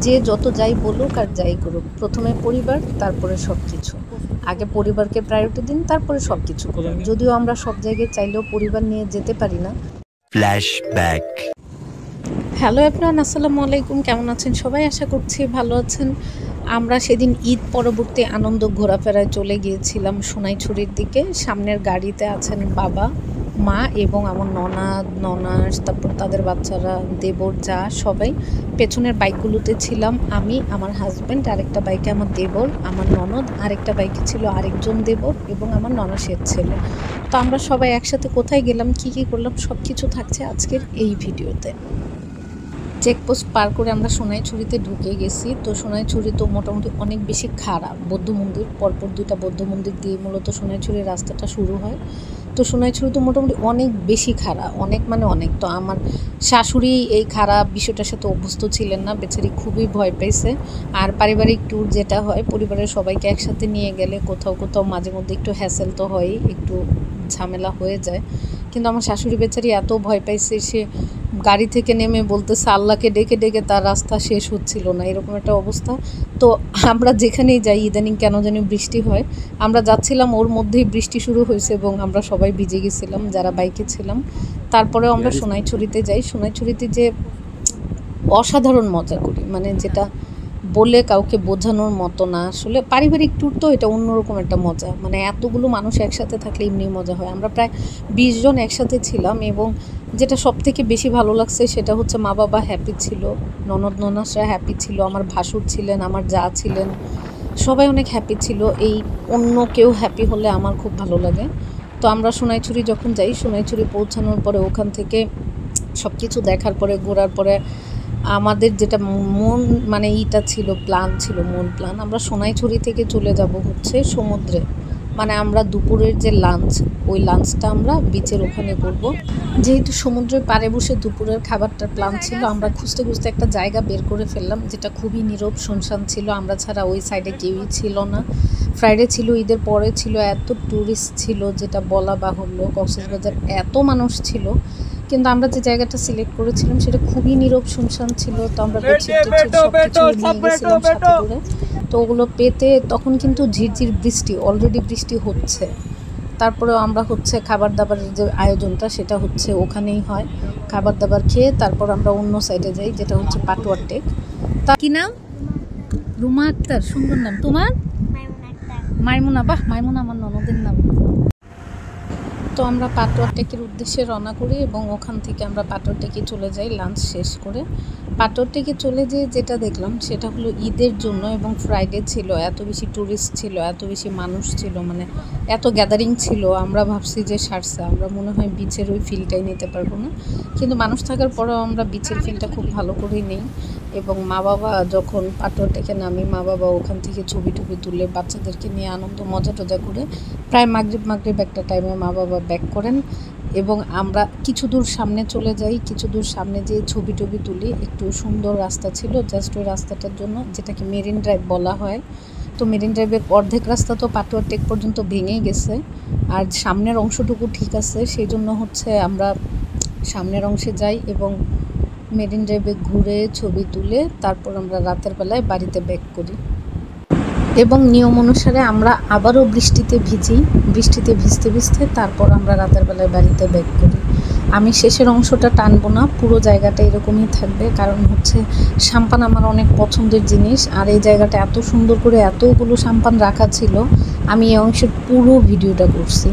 যে যত যাই বলুক আর যাই করুক, প্রথমে পরিবার, তারপরে সব কিছু। আগে পরিবারকে প্রায়োরিটি দিন, তারপরে সব কিছু করুন। যদিও আমরা সব জায়গায় চাইলেও পরিবার নিয়ে যেতে পারি না। ফ্ল্যাশব্যাক। হ্যালো এভরিওয়ান, আসসালামু আলাইকুম। কেমন আছেন সবাই? আশা করছি ভালো আছেন। আমরা সেদিন ঈদ পরবর্তী আনন্দ ঘোরাফেরায় চলে গিয়েছিলাম সোনাইছড়ির দিকে। সামনের গাড়িতে আছেন বাবা, মা এবং আমার ননাস, তারপর তাদের বাচ্চারা, দেবর, যা সবাই। পেছনের বাইকগুলোতে ছিলাম আমি, আমার হাজব্যান্ড, আরেকটা বাইকে আমার দেবর, আমার ননদ, আরেকটা বাইকে ছিল আরেকজন দেবর এবং আমার ননাসের ছেলে। তো আমরা সবাই একসাথে কোথায় গেলাম, কী কী করলাম, সব কিছু থাকছে আজকের এই ভিডিওতে। চেকপোস্ট পার করে আমরা সোনাইছড়িতে ঢুকে গেছি। তো সোনাইছড়ি তো মোটামুটি অনেক বেশি খারাপ। বৌদ্ধ মন্দির, পরপর দুইটা বৌদ্ধ মন্দির দিয়ে মূলত সোনাইছড়ির রাস্তাটা শুরু হয়। তো সোনাইছড়ি তো মোটামুটি অনেক বেশি খারাপ, অনেক মানে অনেক। তো আমার শাশুড়ি এই খারাপ বিষয়টার সাথে অভ্যস্ত ছিলেন না, বেচারি খুবই ভয় পেয়েছে। আর পারিবারিক ট্যুর যেটা হয়, পরিবারের সবাইকে একসাথে নিয়ে গেলে কোথাও কোথাও মাঝে মধ্যে একটু হ্যাসেল তো হয়ই, একটু ঝামেলা হয়ে যায়। কিন্তু আমার শাশুড়ি বেচারি এত ভয় পাইছে, সে গাড়ি থেকে নেমে বলতেছে আল্লাহকে ডেকে ডেকে তার রাস্তা শেষ হচ্ছিল না, এরকম একটা অবস্থা। তো আমরা যেখানেই যাই ইদানিং কেন জানি বৃষ্টি হয়। আমরা যাচ্ছিলাম, ওর মধ্যেই বৃষ্টি শুরু হয়েছে এবং আমরা সবাই ভিজে গেছিলাম যারা বাইকে ছিলাম। তারপরেও আমরা সোনাইছড়িতে যাই। সোনাইছড়িতে যে অসাধারণ মজা করি, মানে যেটা বলে কাউকে বোঝানোর মতো না। আসলে পারিবারিক ট্যুর তো এটা অন্যরকম একটা মজা, মানে এতগুলো মানুষ একসাথে থাকলে এমনি মজা হয়। আমরা প্রায় 20 জন একসাথে ছিলাম এবং যেটা সব থেকে বেশি ভালো লাগছে সেটা হচ্ছে মা বাবা হ্যাপি ছিল, ননদ ননাসরা হ্যাপি ছিল, আমার ভাসুর ছিলেন, আমার যা ছিলেন, সবাই অনেক হ্যাপি ছিল। এই অন্য কেউ হ্যাপি হলে আমার খুব ভালো লাগে। তো আমরা সোনাইছড়ি যখন যাই, সোনাইছড়ি পৌঁছানোর পরে ওখান থেকে সব কিছু দেখার পরে, ঘোরার পরে আমাদের যেটা মন মানে এইটা ছিল, প্ল্যান ছিল, মূল প্ল্যান, আমরা সোনাইছড়ি থেকে চলে যাব হচ্ছে সমুদ্রে। মানে আমরা দুপুরের যে লাঞ্চ, ওই লাঞ্চটা আমরা বিচের ওখানে করব। যেহেতু সমুদ্রের পাড়ে বসে দুপুরের খাবারটার প্ল্যান ছিল, আমরা খুঁজতে খুঁজতে একটা জায়গা বের করে ফেললাম যেটা খুবই নীরব শুনশান ছিল। আমরা ছাড়া ওই সাইডে কেউই ছিল না। ফ্রাইডে ছিল, ঈদের পরে ছিল, এত ট্যুরিস্ট ছিল যেটা বলা বাহুল্য। কক্সবাজার এত মানুষ ছিল, কিন্তু আমরা যে জায়গাটা সিলেক্ট করেছিলাম সেটা খুবই নীরব শুনশান ছিল। তো আমরা বেডশিট সব কিছু নিয়ে গেছিলাম সাথে করে। তো ওগুলো পেতে তখন কিন্তু ঝিরঝির বৃষ্টি, অলরেডি বৃষ্টি হচ্ছে। তারপরেও আমরা হচ্ছে খাবার দাবারের যে আয়োজনটা সেটা হচ্ছে ওখানেই হয়। খাবার দাবার খেয়ে তারপর আমরা অন্য সাইডে যাই, যেটা হচ্ছে পাটোয়ার টেক। তা কি নাম? রুমা আক্তার, সুন্দর নাম। তোমার? মাইমুনা। বাহ, মাইমুনা আমার ননদের নাম। তো আমরা পাটোয়ার টেকের উদ্দেশ্যে রওনা করি এবং ওখান থেকে আমরা পাটোয়ার টেকে চলে যাই লাঞ্চ শেষ করে। পাটোয়ার টেকে চলে যেয়ে যেটা দেখলাম সেটা হলো ঈদের জন্য এবং ফ্রাইডে ছিল, এত বেশি ট্যুরিস্ট ছিল, এত বেশি মানুষ ছিল, মানে এত গ্যাদারিং ছিল। আমরা ভাবছি যে সারসা, আমরা মনে হয় বিচের ওই ফিলটাই নিতে পারবো না, কিন্তু মানুষ থাকার পরেও আমরা বিচের ফিলটা খুব ভালো করেই নেই। এবং মা বাবা যখন পাটোয়ার টেকে নামি, মা বাবা ওখান থেকে ছবি টবি তুলে বাচ্চাদেরকে নিয়ে আনন্দ মজা টজা করে প্রায় মাগরিব একটা টাইমে মা বাবা ব্যাক করেন এবং আমরা কিছু দূর সামনে চলে যাই। কিছু দূর সামনে যেয়ে ছবি টবি তুলি। একটু সুন্দর রাস্তা ছিল জাস্ট ওই রাস্তাটার জন্য, যেটাকে মেরিন ড্রাইভ বলা হয়। তো মেরিন ড্রাইভের অর্ধেক রাস্তা তো পাটোয়ার টেক পর্যন্ত ভেঙেই গেছে, আর সামনের অংশটুকু ঠিক আছে। সেই জন্য হচ্ছে আমরা সামনের অংশে যাই এবং মেরিন ড্রাইভে ঘুরে ছবি তুলে তারপর আমরা রাতের বেলায় বাড়িতে ব্যাক করি। এবং নিয়ম অনুসারে আমরা আবারও বৃষ্টিতে ভিজি, বৃষ্টিতে ভিজতে ভিজতে তারপর আমরা রাতের বেলায় বাড়িতে ব্যাক করি। আমি শেষের অংশটা টানবো না, পুরো জায়গাটা এরকমই থাকবে, কারণ হচ্ছে সাম্পান আমার অনেক পছন্দের জিনিস। আর এই জায়গাটা এত সুন্দর করে এতগুলো সাম্পান রাখা ছিল, আমি এই অংশের পুরো ভিডিওটা করছি।